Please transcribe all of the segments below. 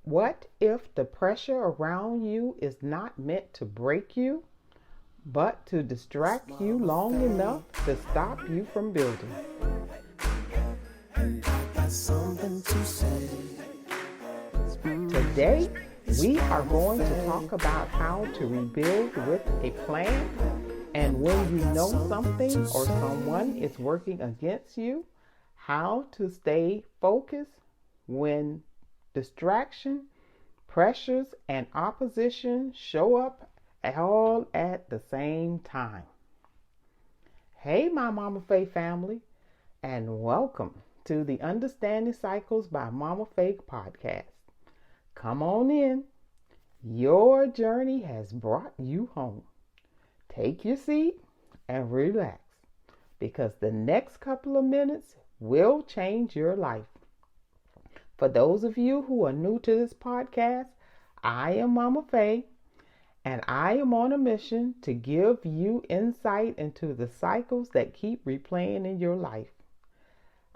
What if the pressure around you is not meant to break you, but to distract you long enough to stop you from building? Today, we are going to talk about how to rebuild with a plan, and when you know something or someone is working against you, how to stay focused when distraction, pressures, and opposition show up all at the same time. Hey, my Mama Faye family, and welcome to the Understanding Cycles by Mama Faye podcast. Come on in. Your journey has brought you home. Take your seat and relax, because the next couple of minutes will change your life. For those of you who are new to this podcast, I am Mama Faye, and I am on a mission to give you insight into the cycles that keep replaying in your life.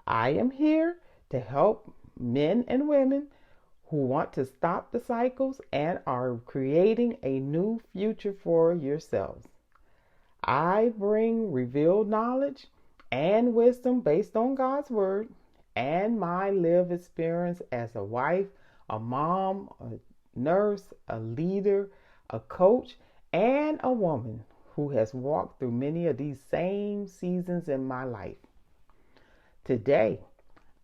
I am here to help men and women who want to stop the cycles and are creating a new future for yourselves. I bring revealed knowledge and wisdom based on God's word and my lived experience as a wife, a mom, a nurse, a leader, a coach, and a woman who has walked through many of these same seasons in my life. Today,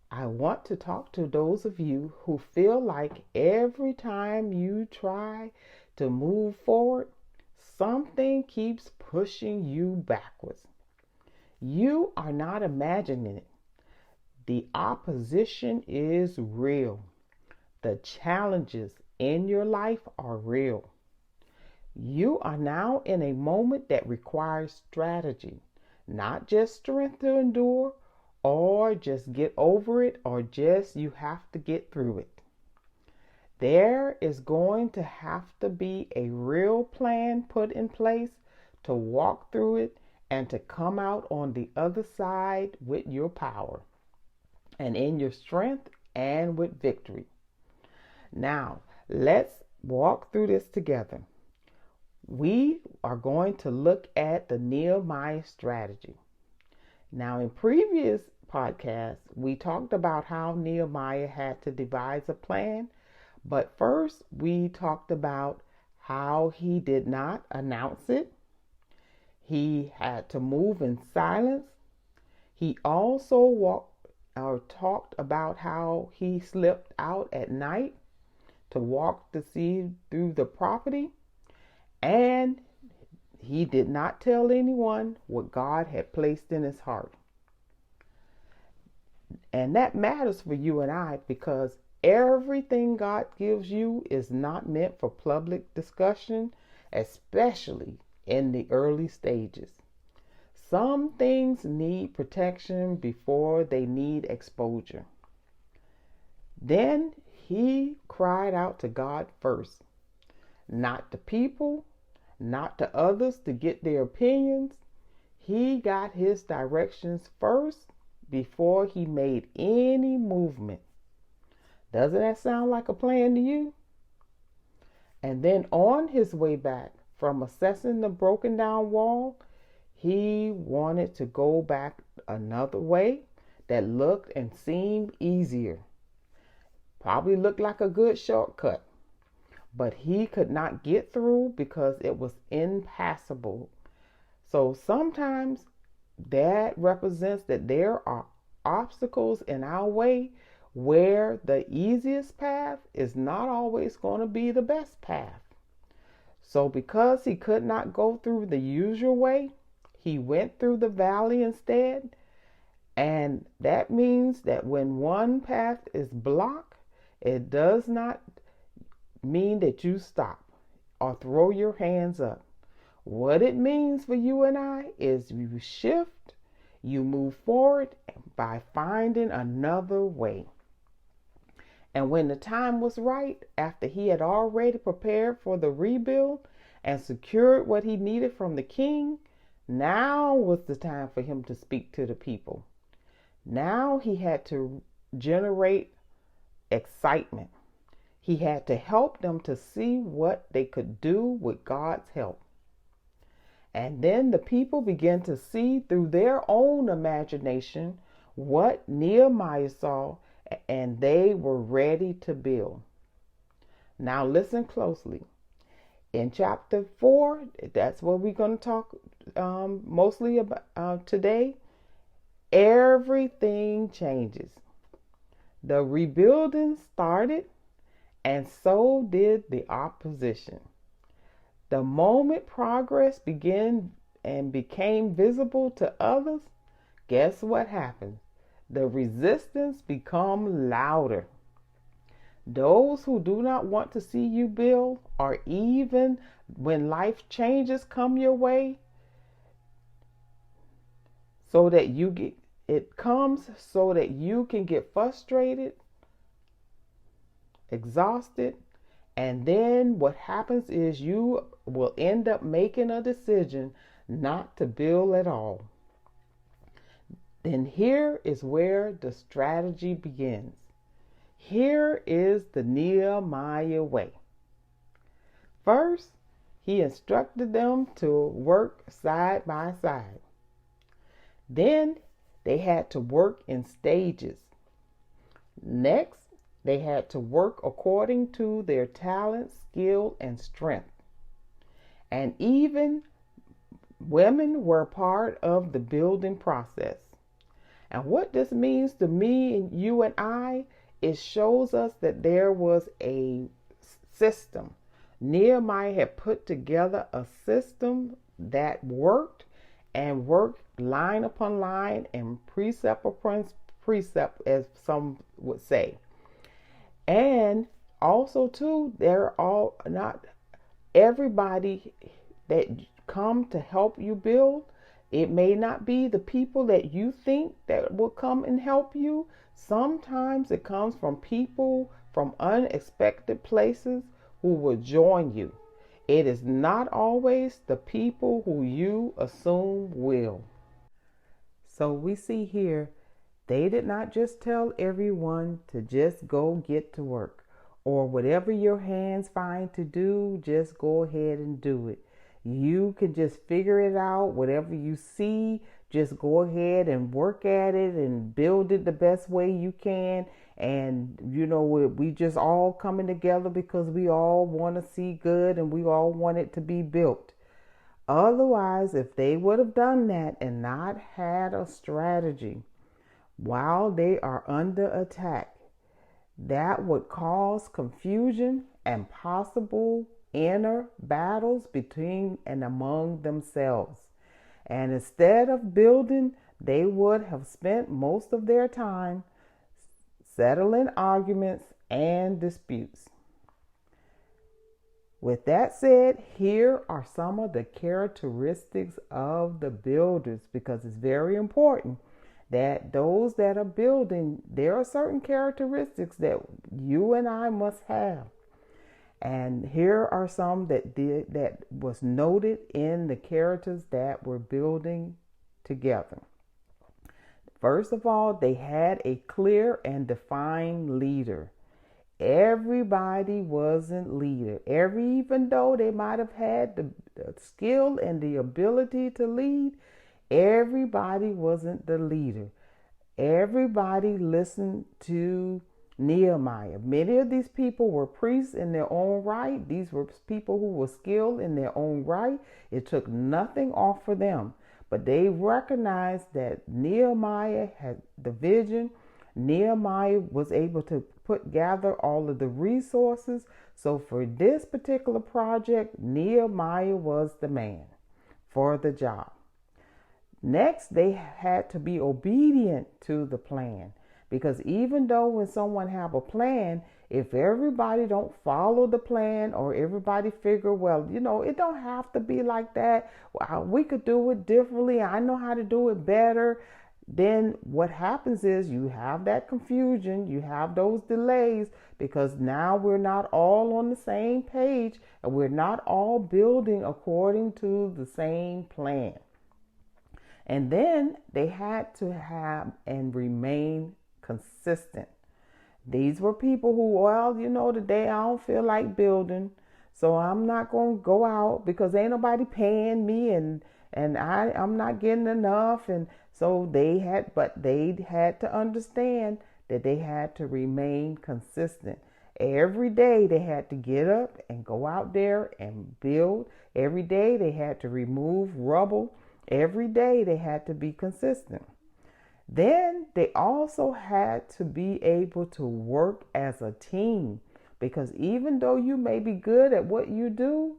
I want to talk to those of you who feel like every time you try to move forward, something keeps pushing you backwards. You are not imagining it. The opposition is real. The challenges in your life are real. You are now in a moment that requires strategy, not just strength to endure or just get over it, or just you have to get through it. There is going to have to be a real plan put in place to walk through it and to come out on the other side with your power and in your strength and with victory. Now, let's walk through this together. We are going to look at the Nehemiah strategy. Now, in previous podcasts, we talked about how Nehemiah had to devise a plan, but first we talked about how he did not announce it. He had to move in silence. He also talked about how he slipped out at night to walk to see through the property, and he did not tell anyone what God had placed in his heart. And that matters for you and I, because everything God gives you is not meant for public discussion, especially in the early stages. Some things need protection before they need exposure. Then he cried out to God first, not to people, not to others to get their opinions. He got his directions first before he made any movement. Doesn't that sound like a plan to you? And then on his way back from assessing the broken down wall, he wanted to go back another way that looked and seemed easier. Probably looked like a good shortcut, but he could not get through because it was impassable. So sometimes that represents that there are obstacles in our way where the easiest path is not always going to be the best path. So because he could not go through the usual way, he went through the valley instead. And that means that when one path is blocked, it does not mean that you stop or throw your hands up. What it means for you and I is you shift, you move forward by finding another way. And when the time was right, after he had already prepared for the rebuild and secured what he needed from the king, now was the time for him to speak to the people. Now he had to generate excitement. He had to help them to see what they could do with God's help. And then the people began to see through their own imagination what Nehemiah saw, and they were ready to build. Now listen closely. In chapter 4, that's what we're going to talk mostly about today. Everything changes. The rebuilding started, and so did the opposition. The moment progress began and became visible to others, guess what happens? The resistance becomes louder. Those who do not want to see you build, or even when life changes come your way, so that it comes so that you can get frustrated, exhausted, and then what happens is you will end up making a decision not to build at all. Then here is where the strategy begins. Here is the Nehemiah way. First, he instructed them to work side by side. Then they had to work in stages. Next, they had to work according to their talent, skill, and strength. And even women were part of the building process. And what this means to me and you and I, it shows us that there was a system. Nehemiah had put together a system that worked line upon line and precept upon precept, as some would say. And also too, not everybody that come to help you build. It may not be the people that you think that will come and help you. Sometimes it comes from people from unexpected places who will join you. It is not always the people who you assume will. So we see here, they did not just tell everyone to just go get to work, or whatever your hands find to do, just go ahead and do it. You can just figure it out. Whatever you see, just go ahead and work at it and build it the best way you can. And, we just all coming together because we all want to see good and we all want it to be built. Otherwise, if they would have done that and not had a strategy while they are under attack, that would cause confusion and possible inner battles between and among themselves. And instead of building, they would have spent most of their time settling arguments and disputes. With that said, here are some of the characteristics of the builders, because it's very important that those that are building, there are certain characteristics that you and I must have. And here are some that was noted in the characters that were building together. First of all, they had a clear and defined leader. Everybody wasn't leader. Even though they might have had the skill and the ability to lead, everybody wasn't the leader. Everybody listened to Nehemiah. Many of these people were priests in their own right. These were people who were skilled in their own right. It took nothing off for them. But they recognized that Nehemiah had the vision. Nehemiah was able to gather all of the resources. So for this particular project, Nehemiah was the man for the job. Next, they had to be obedient to the plan. Because even though when someone have a plan, if everybody don't follow the plan, or everybody figure, well, it don't have to be like that. We could do it differently. I know how to do it better. Then what happens is you have that confusion. You have those delays because now we're not all on the same page and we're not all building according to the same plan. And then they had to have and remain consistent. These were people who, well, today I don't feel like building, so I'm not going to go out because ain't nobody paying me, and I'm not getting enough. And so they had to understand that they had to remain consistent. Every day they had to get up and go out there and build. Every day they had to remove rubble. Every day they had to be consistent. Then they also had to be able to work as a team, because even though you may be good at what you do,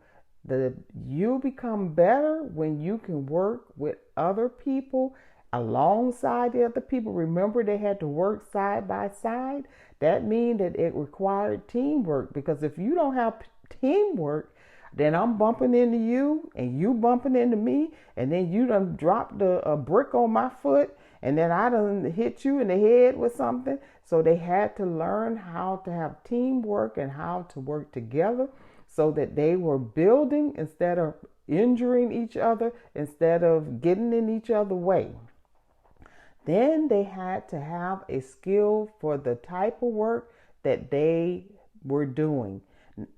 you become better when you can work with other people alongside the other people. Remember, they had to work side by side. That means that it required teamwork, because if you don't have teamwork, then I'm bumping into you and you bumping into me, and then you done dropped a brick on my foot, and then I done hit you in the head with something. So they had to learn how to have teamwork and how to work together, so that they were building instead of injuring each other, instead of getting in each other's way. Then they had to have a skill for the type of work that they were doing.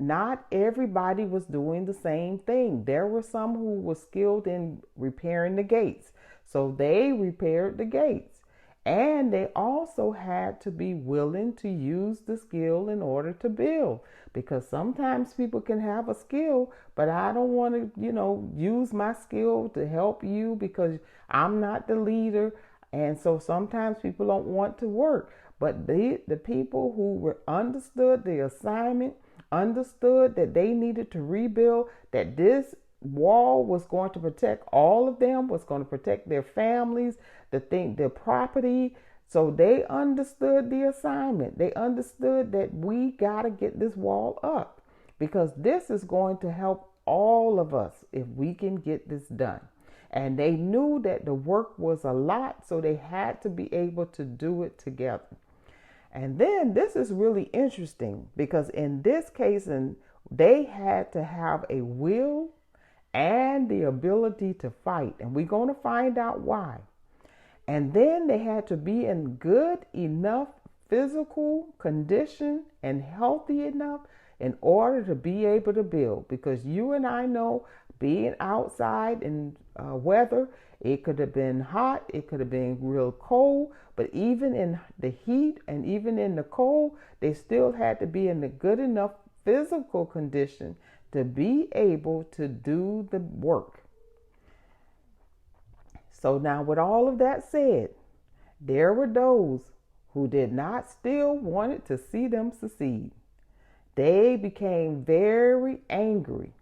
Not everybody was doing the same thing. There were some who were skilled in repairing the gates, so they repaired the gates. And they also had to be willing to use the skill in order to build, because sometimes people can have a skill, but I don't want to, use my skill to help you because I'm not the leader. And so sometimes people don't want to work. But the people who were understood the assignment, understood that they needed to rebuild, that this wall was going to protect all of them, was going to protect their families, their property. So they understood the assignment. They understood that we got to get this wall up, because this is going to help all of us if we can get this done. And they knew that the work was a lot, so they had to be able to do it together. And then this is really interesting, because in this case, they had to have a will and the ability to fight. And we're going to find out why. And then they had to be in good enough physical condition and healthy enough in order to be able to build. Because you and I know, being outside in weather, it could have been hot, it could have been real cold, but even in the heat and even in the cold, they still had to be in a good enough physical condition to be able to do the work. So now, with all of that said, there were those who did not still wanted to see them succeed. They became very angry.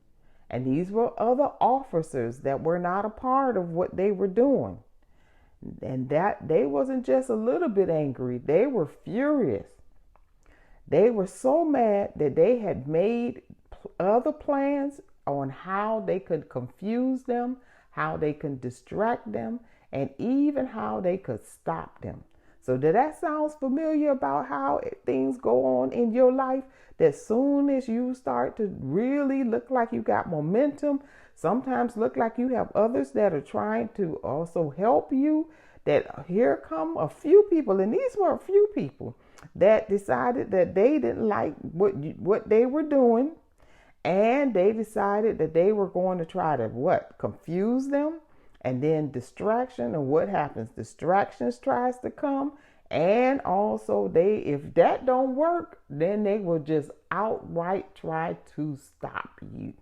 And these were other officers that were not a part of what they were doing. And that they wasn't just a little bit angry, they were furious. They were so mad that they had made other plans on how they could confuse them, how they could distract them, and even how they could stop them. So did that sound familiar about how things go on in your life? That soon as you start to really look like you got momentum, sometimes look like you have others that are trying to also help you, that here come a few people, and these were a few people that decided that they didn't like what they were doing, and they decided that they were going to try to confuse them. And then distraction, and what happens? Distractions tries to come, and also if that don't work, then they will just outright try to stop you.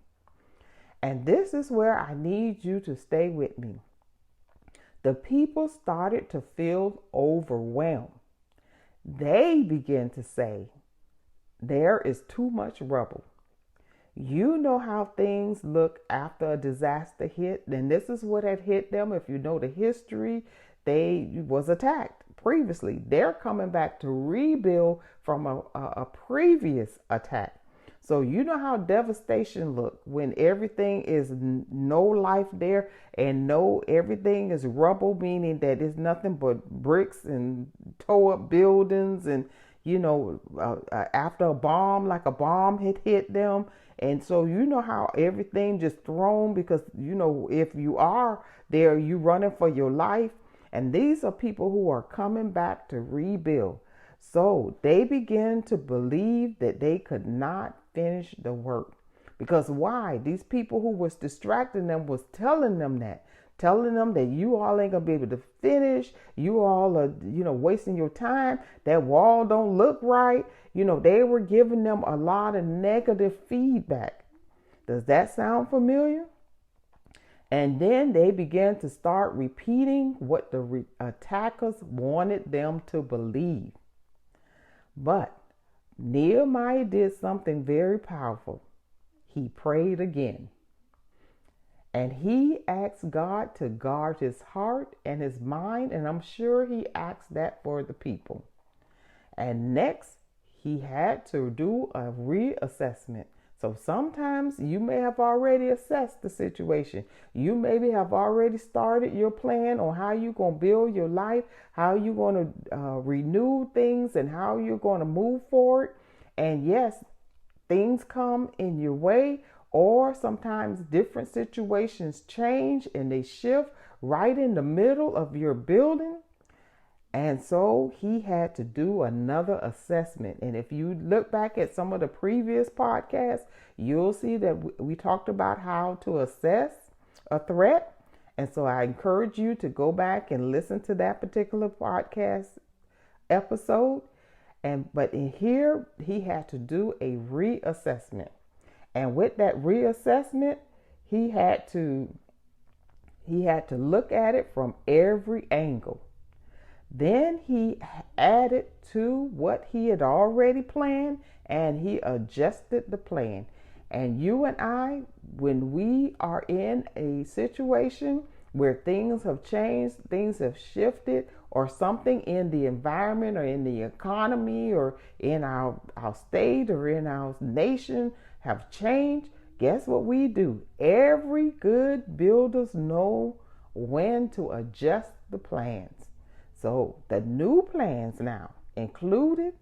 And this is where I need you to stay with me. The people started to feel overwhelmed. They began to say, there is too much rubble. You know how things look after a disaster hit, and this is what had hit them. If you know the history, they was attacked previously. They're coming back to rebuild from a previous attack. So you know how devastation look when everything is no life there, and everything is rubble, meaning that it's nothing but bricks and tore up buildings, and after a bomb, like a bomb hit them. And so you know how everything just thrown, because if you are there, you running for your life. And these are people who are coming back to rebuild. So they began to believe that they could not finish the work. Because why? These people who was distracting them was telling them that you all ain't gonna be able to finish. You all are, wasting your time. That wall don't look right. They were giving them a lot of negative feedback. Does that sound familiar? And then they began to start repeating what the attackers wanted them to believe. But Nehemiah did something very powerful. He prayed again. And he asked God to guard his heart and his mind. And I'm sure he asked that for the people. And next, he had to do a reassessment. So sometimes you may have already assessed the situation. You maybe have already started your plan on how you're going to build your life, how you're going to renew things, and how you're going to move forward. And yes, things come in your way, or sometimes different situations change and they shift right in the middle of your building. And so he had to do another assessment. And if you look back at some of the previous podcasts, you'll see that we talked about how to assess a threat. And so I encourage you to go back and listen to that particular podcast episode. But in here, he had to do a reassessment. And with that reassessment, he had to look at it from every angle. Then he added to what he had already planned, and he adjusted the plan. And you and I, when we are in a situation where things have changed, things have shifted, or something in the environment or in the economy or in our state or in our nation have changed, guess what we do? Every good builders know when to adjust the plans. So the new plans now included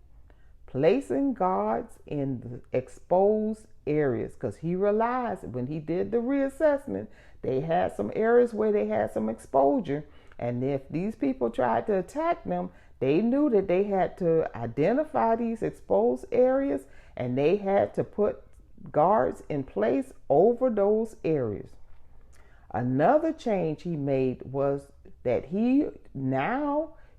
placing guards in the exposed areas, because he realized when he did the reassessment, they had some areas where they had some exposure. And if these people tried to attack them, they knew that they had to identify these exposed areas and they had to put guards in place over those areas. Another change he made was that he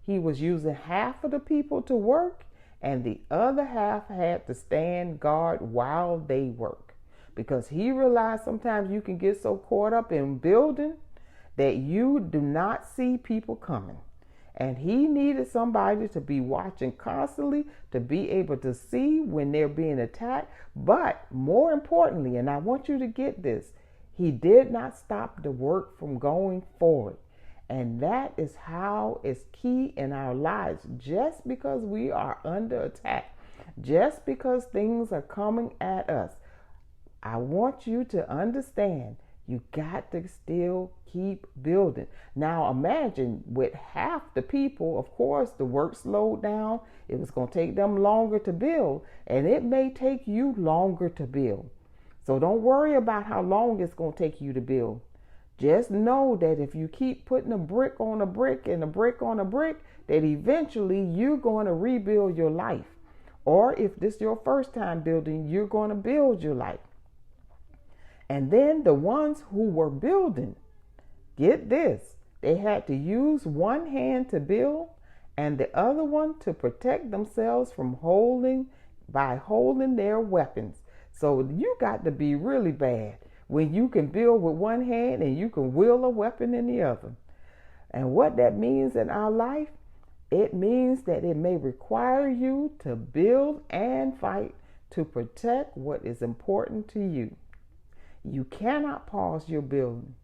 was using half of the people to work and the other half had to stand guard while they work, because he realized sometimes you can get so caught up in building that you do not see people coming. And he needed somebody to be watching constantly to be able to see when they're being attacked. But more importantly, and I want you to get this, he did not stop the work from going forward. And that is how it's key in our lives. Just because we are under attack, just because things are coming at us, I want you to understand you got to still keep building. Now imagine with half the people, of course, the work slowed down. It was going to take them longer to build, and it may take you longer to build. So don't worry about how long it's going to take you to build. Just know that if you keep putting a brick on a brick and a brick on a brick, that eventually you're going to rebuild your life. Or if this is your first time building, you're going to build your life. And then the ones who were building, get this, they had to use one hand to build and the other one to protect themselves from holding their weapons. So you got to be really bad when you can build with one hand and you can wield a weapon in the other. And what that means in our life, it means that it may require you to build and fight to protect what is important to you. You cannot pause your building.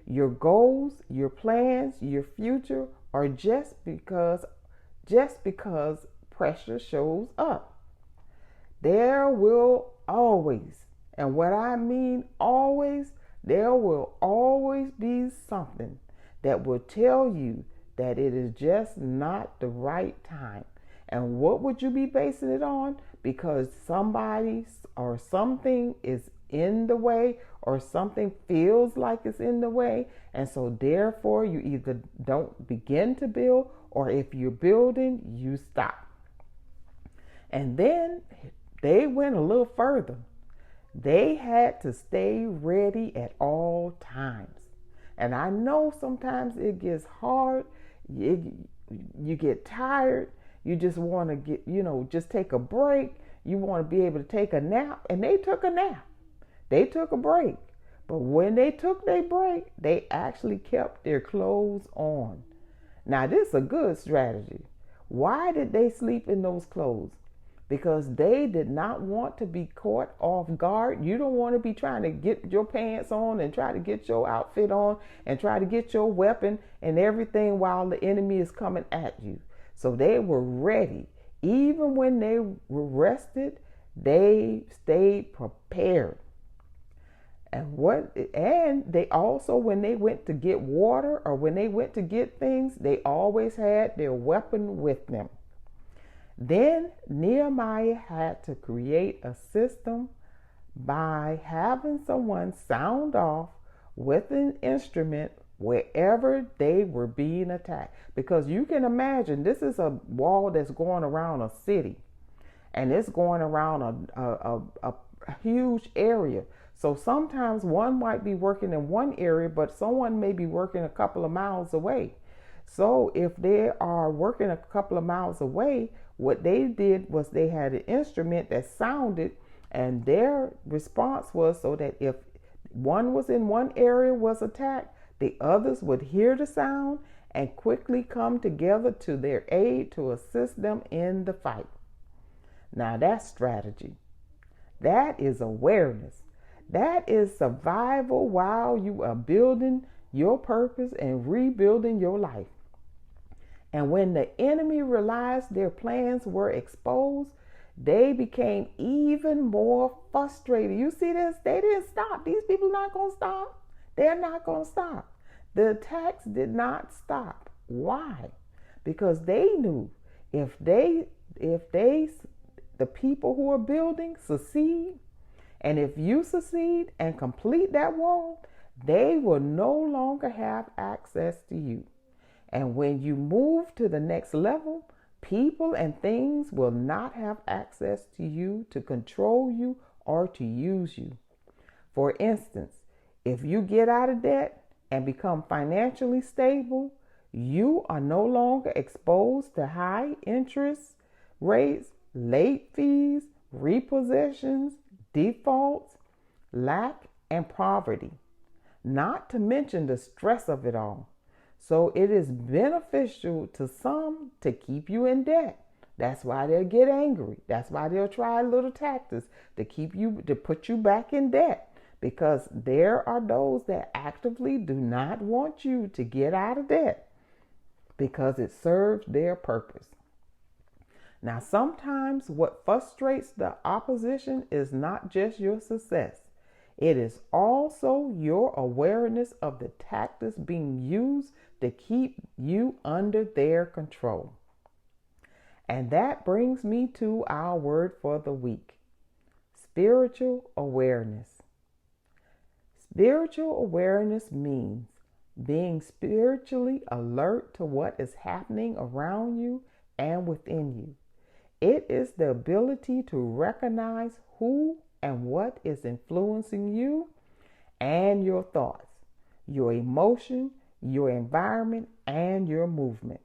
Your goals, your plans, your future are just because pressure shows up. There will always, and what I mean always, there will always be something that will tell you that it is just not the right time. And what would you be basing it on? Because somebody or something is in the way, or something feels like it's in the way, and so therefore you either don't begin to build, or if you're building, you stop. And then they went a little further. They had to stay ready at all times. And I know sometimes it gets hard. You get tired. You just want to just take a break. You want to be able to take a nap. And they took a nap. They took a break. But when they took their break, they actually kept their clothes on. Now, this is a good strategy. Why did they sleep in those clothes? Because they did not want to be caught off guard. You don't want to be trying to get your pants on and try to get your outfit on and try to get your weapon and everything while the enemy is coming at you. So they were ready. Even when they were rested, they stayed prepared. And they also, when they went to get water or when they went to get things, they always had their weapon with them. Then Nehemiah had to create a system by having someone sound off with an instrument wherever they were being attacked. Because you can imagine, this is a wall that's going around a city, and it's going around a huge area. So sometimes one might be working in one area, but someone may be working a couple of miles away. So if they are working a couple of miles away, what they did was they had an instrument that sounded, and their response was so that if one was in one area was attacked, the others would hear the sound and quickly come together to their aid to assist them in the fight. Now that's strategy. That is awareness. That is survival while you are building your purpose and rebuilding your life. And when the enemy realized their plans were exposed, they became even more frustrated. You see this? They didn't stop. These people are not going to stop. They're not going to stop. The attacks did not stop. Why? Because they knew if the people who are building succeed, and if you succeed and complete that wall, they will no longer have access to you. And when you move to the next level, people and things will not have access to you to control you or to use you. For instance, if you get out of debt and become financially stable, you are no longer exposed to high interest rates, late fees, repossessions, defaults, lack, and poverty, not to mention the stress of it all. So it is beneficial to some to keep you in debt. That's why they'll get angry. That's why they'll try little tactics to put you back in debt, because there are those that actively do not want you to get out of debt because it serves their purpose. Now, sometimes what frustrates the opposition is not just your success. It is also your awareness of the tactics being used to keep you under their control. And that brings me to our word for the week: spiritual awareness. Spiritual awareness means being spiritually alert to what is happening around you and within you. It is the ability to recognize who and what is influencing you and your thoughts, your emotion, your environment, and your movement.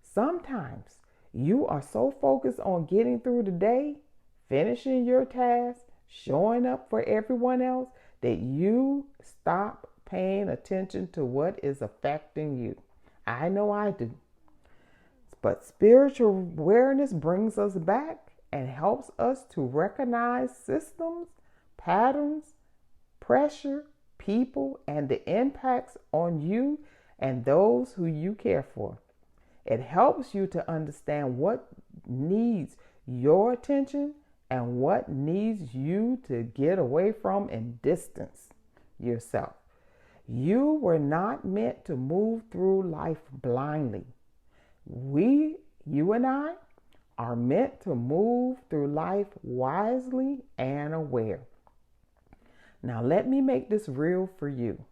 Sometimes you are so focused on getting through the day, finishing your task, showing up for everyone else, that you stop paying attention to what is affecting you. I know I do. But spiritual awareness brings us back and helps us to recognize systems, patterns, pressure, people, and the impacts on you and those who you care for. It helps you to understand what needs your attention and what needs you to get away from and distance yourself. You were not meant to move through life blindly. You and I, are meant to move through life wisely and aware. Now, let me make this real for you.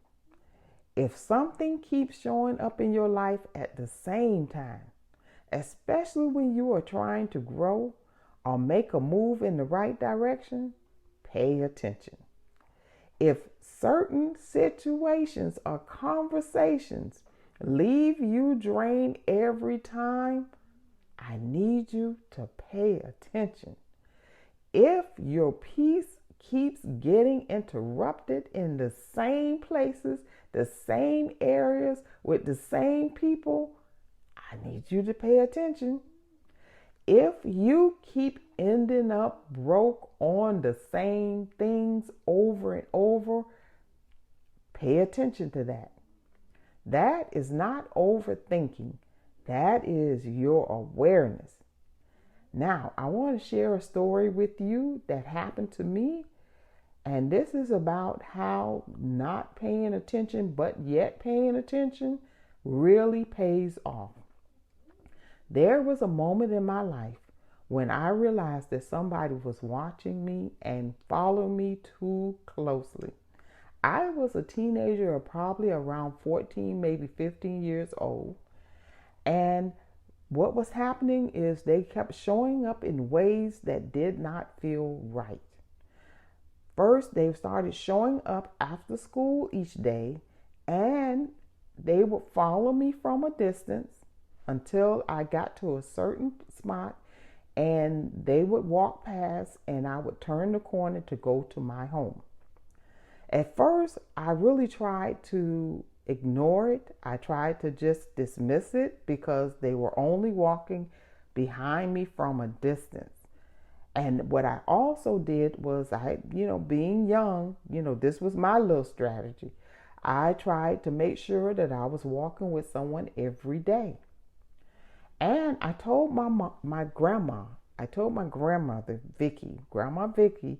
If something keeps showing up in your life at the same time, especially when you are trying to grow, or make a move in the right direction, pay attention. If certain situations or conversations leave you drained every time, I need you to pay attention. If your peace keeps getting interrupted in the same places, the same areas, with the same people, I need you to pay attention. If you keep ending up broke on the same things over and over, pay attention to that. That is not overthinking. That is your awareness. Now, I want to share a story with you that happened to me. And this is about how not paying attention, but yet paying attention, really pays off. There was a moment in my life when I realized that somebody was watching me and following me too closely. I was a teenager, probably around 14, maybe 15 years old. And what was happening is they kept showing up in ways that did not feel right. First, they started showing up after school each day, and they would follow me from a distance until I got to a certain spot, and they would walk past, and I would turn the corner to go to my home. At first, I really tried to ignore it. I tried to just dismiss it because they were only walking behind me from a distance. And what I also did was being young, this was my little strategy. I tried to make sure that I was walking with someone every day. And I told my grandma, I told my grandmother, Grandma Vicky,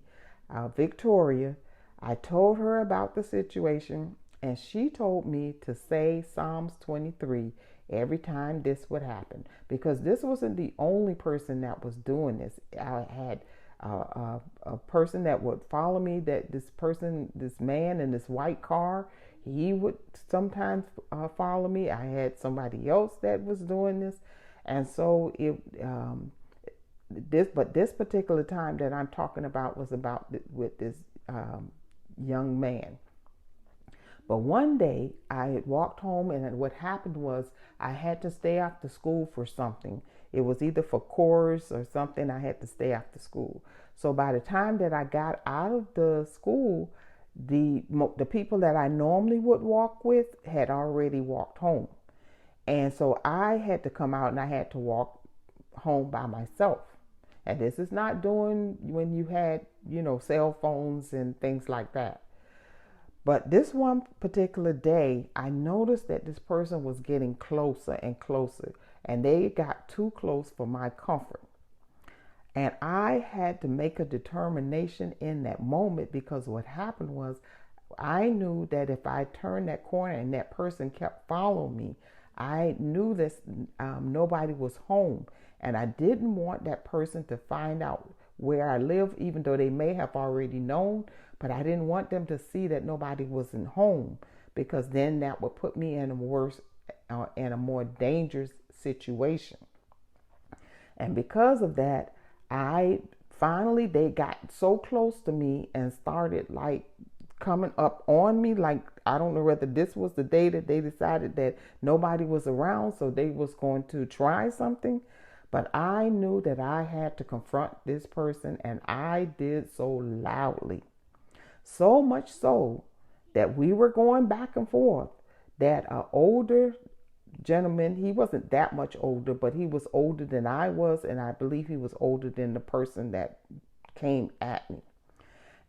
Victoria, I told her about the situation, and she told me to say Psalms 23 every time this would happen, because this wasn't the only person that was doing this. I had a person that would follow me, this man in this white car, he would sometimes follow me. I had somebody else that was doing this. And so this particular time that I'm talking about was with this young man. But one day I had walked home, and what happened was I had to stay after school for something. It was either for chorus or something. I had to stay after school. So by the time that I got out of the school, the people that I normally would walk with had already walked home. And so I had to come out and I had to walk home by myself. And this is not doing when you had, cell phones and things like that. But this one particular day, I noticed that this person was getting closer and closer, and they got too close for my comfort. And I had to make a determination in that moment, because what happened was I knew that if I turned that corner and that person kept following me, I knew that nobody was home, and I didn't want that person to find out where I live, even though they may have already known. But I didn't want them to see that nobody wasn't home, because then that would put me in a worse and a more dangerous situation. And because of that, they got so close to me and started coming up on me. I don't know whether this was the day that they decided that nobody was around, so they was going to try something. But I knew that I had to confront this person, and I did so loudly. So much so that we were going back and forth, that an older gentleman, he wasn't that much older, but he was older than I was, and I believe he was older than the person that came at me.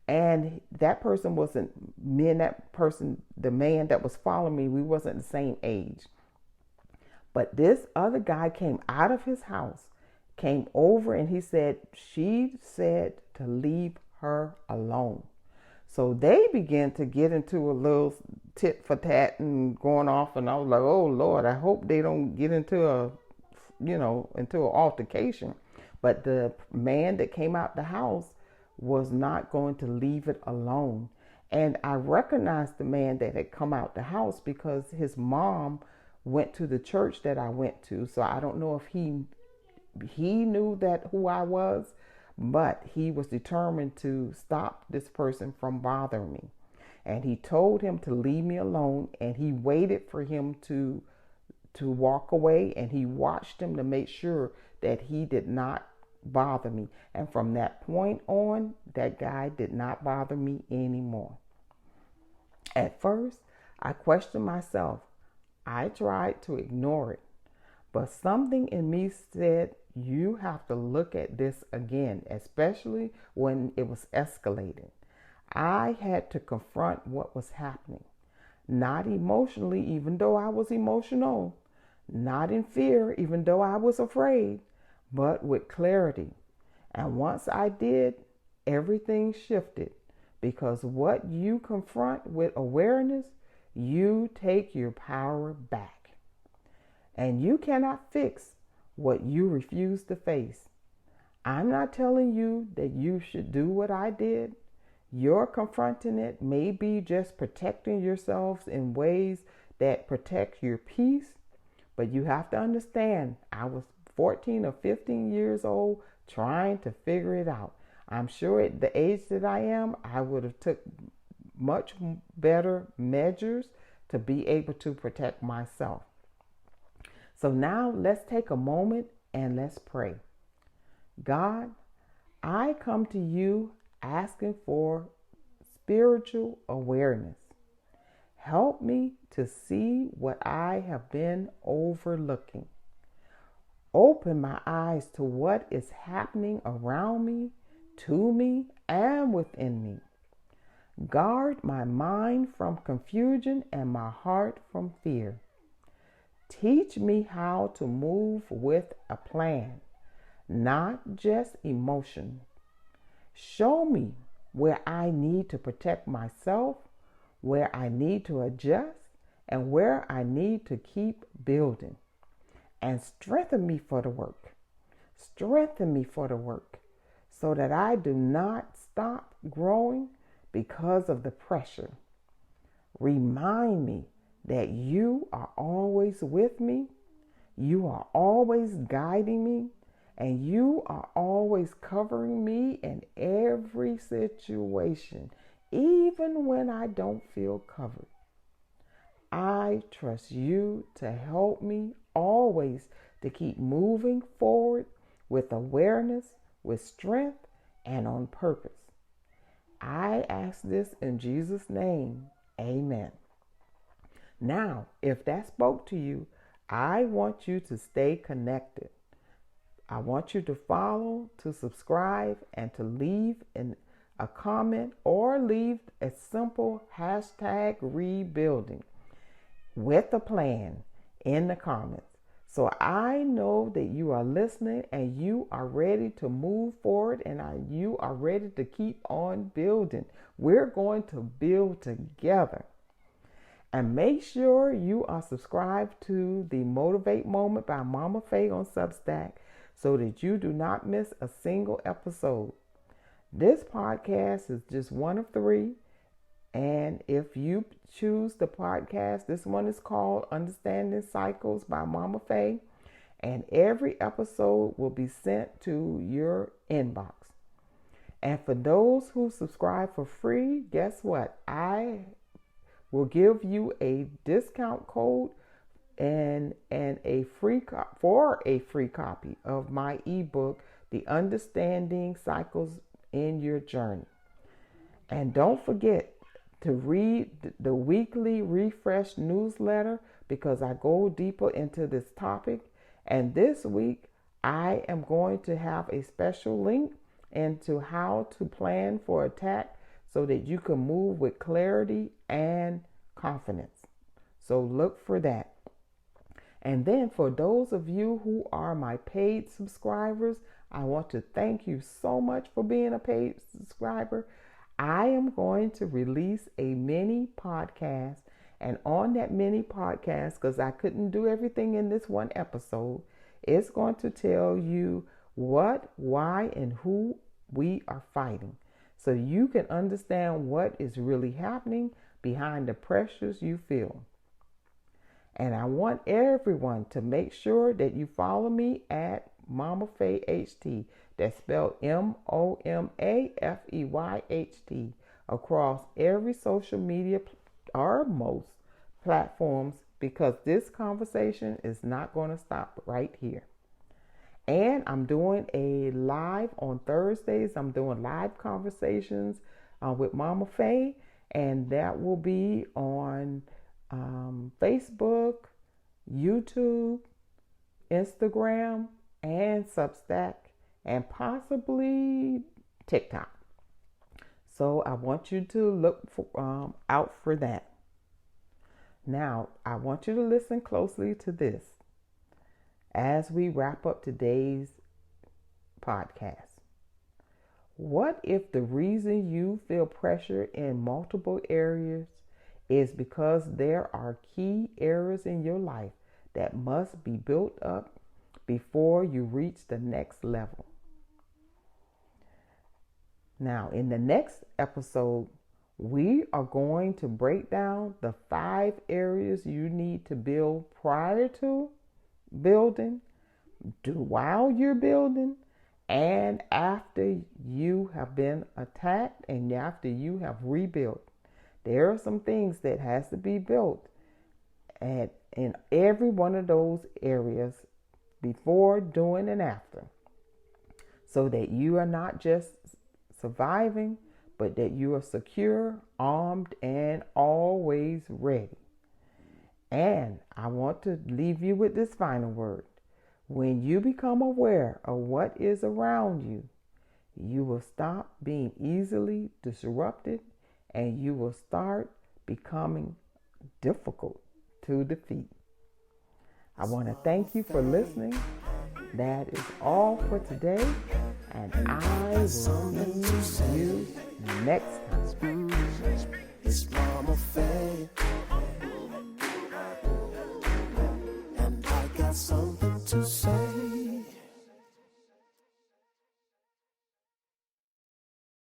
And that person wasn't me, and that person, the man that was following me, we wasn't the same age. But this other guy came out of his house, came over, and she said to leave her alone. So they began to get into a little tit for tat and going off, and I was like, oh Lord, I hope they don't get into an altercation. But the man that came out the house was not going to leave it alone. And I recognized the man that had come out the house because his mom went to the church that I went to. So I don't know if he he knew that who I was, but he was determined to stop this person from bothering me. And he told him to leave me alone, and he waited for him to walk away, and he watched him to make sure that he did not bother me. And from that point on, that guy did not bother me anymore. At first, I questioned myself. I tried to ignore it, but something in me said, you have to look at this again, especially when it was escalating. I had to confront what was happening, not emotionally, even though I was emotional, not in fear, even though I was afraid, but with clarity. And once I did, everything shifted, because what you confront with awareness, you take your power back. And you cannot fix what you refuse to face. I'm not telling you that you should do what I did. Your confronting it may be just protecting yourselves in ways that protect your peace, but you have to understand, I was 14 or 15 years old trying to figure it out. I'm sure at the age that I am, I would have took much better measures to be able to protect myself. So now let's take a moment and let's pray. God, I come to you asking for spiritual awareness. Help me to see what I have been overlooking. Open my eyes to what is happening around me, to me, and within me. Guard my mind from confusion and my heart from fear. Teach me how to move with a plan, not just emotion. Show me where I need to protect myself, where I need to adjust, and where I need to keep building. And strengthen me for the work. Strengthen me for the work so that I do not stop growing because of the pressure. Remind me that you are always with me, you are always guiding me, and you are always covering me in every situation, even when I don't feel covered. I trust you to help me always to keep moving forward with awareness, with strength, and on purpose. I ask this in Jesus' name. Amen. Now, if that spoke to you, I want you to stay connected. I want you to follow, to subscribe, and to leave a comment or leave a simple hashtag rebuilding with a plan in the comments. So I know that you are listening and you are ready to move forward and you are ready to keep on building. We're going to build together. And make sure you are subscribed to the Motivate Moment by Mama Faye on Substack so that you do not miss a single episode. This podcast is just one of 3. And if you choose the podcast, this one is called Understanding Cycles by Mama Faye. And every episode will be sent to your inbox. And for those who subscribe for free, guess what? I will give you a discount code and a free copy of my ebook, The Understanding Cycles in Your Journey. And don't forget to read the weekly refresh newsletter because I go deeper into this topic. And this week, I am going to have a special link into how to plan for attack so that you can move with clarity and confidence. So look for that. And then for those of you who are my paid subscribers, I want to thank you so much for being a paid subscriber. I am going to release a mini podcast, and on that mini podcast, because I couldn't do everything in this one episode, it's going to tell you what, why, and who we are fighting, so you can understand what is really happening behind the pressures you feel. And I want everyone to make sure that you follow me at MOMAFEY-HT. That's spelled MOMAFEY-HT across every social media or most platforms, because this conversation is not going to stop right here. And I'm doing a live on Thursdays. I'm doing live conversations with Mama Faye, and that will be on Facebook, YouTube, Instagram, and Substack, and possibly TikTok. So I want you to look out for that. Now, I want you to listen closely to this as we wrap up today's podcast. What if the reason you feel pressure in multiple areas is because there are key areas in your life that must be built up before you reach the next level? Now, in the next episode, we are going to break down the 5 areas you need to build prior to building, do while you're building, and after you have been attacked and after you have rebuilt. There are some things that has to be built in every one of those areas before, during, and after, so that you are not just surviving, but that you are secure, armed, and always ready. And I want to leave you with this final word. When you become aware of what is around you, you will stop being easily disrupted, and you will start becoming difficult to defeat. I want to thank you for listening. That is all for today, and I will see you next time. It's Mama Faye, and I got something to say.